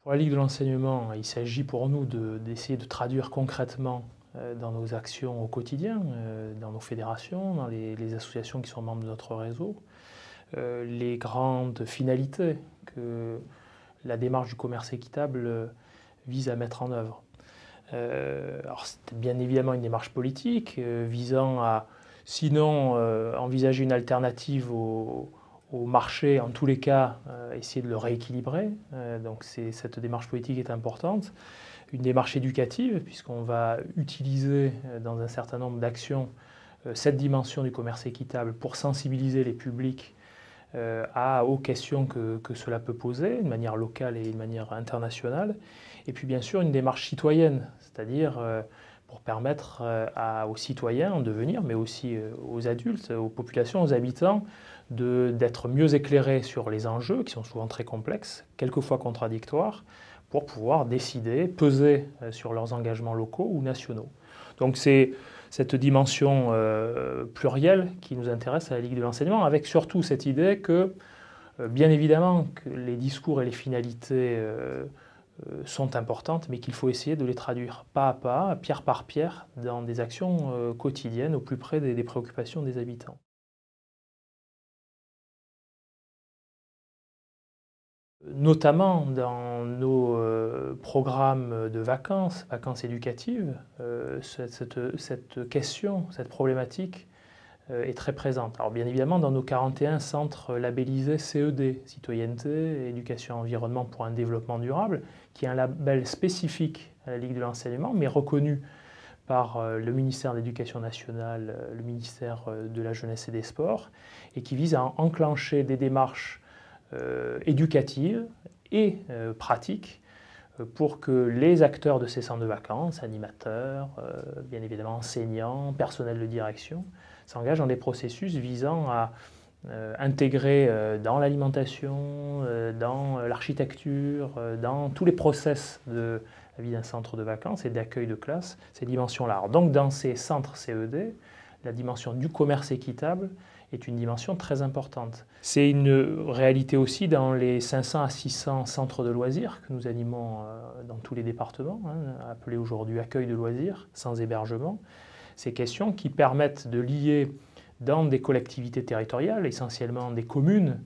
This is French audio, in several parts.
Pour la Ligue de l'enseignement, il s'agit pour nous d'essayer de traduire concrètement dans nos actions au quotidien, dans nos fédérations, dans les associations qui sont membres de notre réseau, les grandes finalités que la démarche du commerce équitable vise à mettre en œuvre. Alors c'est bien évidemment une démarche politique visant à, sinon envisager une alternative au marché, en tous les cas, essayer de le rééquilibrer. Donc cette démarche politique est importante. Une démarche éducative, puisqu'on va utiliser dans un certain nombre d'actions cette dimension du commerce équitable pour sensibiliser les publics aux questions que cela peut poser, de manière locale et de manière internationale. Et puis bien sûr une démarche citoyenne, c'est-à-dire pour permettre aux citoyens en devenir, mais aussi aux adultes, aux populations, aux habitants, d'être mieux éclairés sur les enjeux, qui sont souvent très complexes, quelquefois contradictoires, pour pouvoir décider, peser sur leurs engagements locaux ou nationaux. Donc c'est cette dimension plurielle qui nous intéresse à la Ligue de l'enseignement, avec surtout cette idée que, bien évidemment, que les discours et les finalités sont importantes, mais qu'il faut essayer de les traduire pas à pas, pierre par pierre, dans des actions quotidiennes au plus près des préoccupations des habitants. Notamment dans nos programmes de vacances éducatives, cette question, cette problématique est très présente. Alors bien évidemment, dans nos 41 centres labellisés CED, Citoyenneté, Éducation, Environnement pour un développement durable, qui est un label spécifique à la Ligue de l'enseignement, mais reconnu par le ministère de l'Éducation nationale, le ministère de la Jeunesse et des Sports, et qui vise à enclencher des démarches éducatives et pratiques pour que les acteurs de ces centres de vacances, animateurs, bien évidemment enseignants, personnel de direction, s'engagent dans des processus visant à intégrer dans l'alimentation, dans l'architecture, dans tous les process de la vie d'un centre de vacances et d'accueil de classe, ces dimensions-là. Donc dans ces centres CED, la dimension du commerce équitable est une dimension très importante. C'est une réalité aussi dans les 500 à 600 centres de loisirs que nous animons dans tous les départements, appelés aujourd'hui accueil de loisirs, sans hébergement. Ces questions qui permettent de lier dans des collectivités territoriales, essentiellement des communes,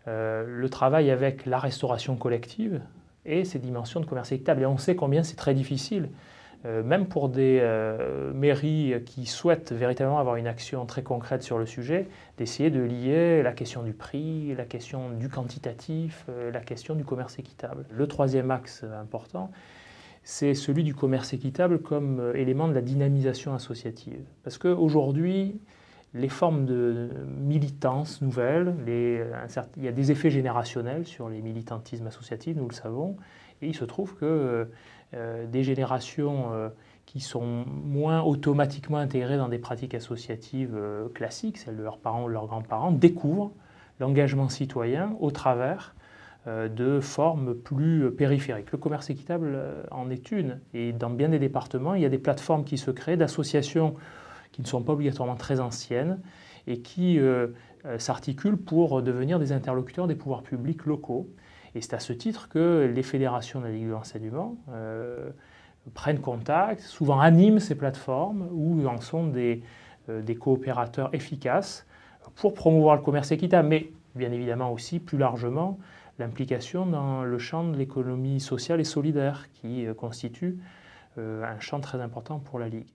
le travail avec la restauration collective et ces dimensions de commerce équitable. Et on sait combien c'est très difficile, même pour des mairies qui souhaitent véritablement avoir une action très concrète sur le sujet, d'essayer de lier la question du prix, la question du quantitatif, la question du commerce équitable. Le troisième axe important, c'est celui du commerce équitable comme élément de la dynamisation associative. Parce qu'aujourd'hui, les formes de militance nouvelles, il y a des effets générationnels sur les militantismes associatifs, nous le savons, et il se trouve que des générations qui sont moins automatiquement intégrées dans des pratiques associatives classiques, celles de leurs parents ou de leurs grands-parents, découvrent l'engagement citoyen au travers de formes plus périphériques. Le commerce équitable en est une, et dans bien des départements, il y a des plateformes qui se créent d'associations qui ne sont pas obligatoirement très anciennes et qui s'articulent pour devenir des interlocuteurs des pouvoirs publics locaux. Et c'est à ce titre que les fédérations de la Ligue de l'enseignement prennent contact, souvent animent ces plateformes où en sont des coopérateurs efficaces pour promouvoir le commerce équitable, mais bien évidemment aussi plus largement l'implication dans le champ de l'économie sociale et solidaire qui constitue un champ très important pour la Ligue.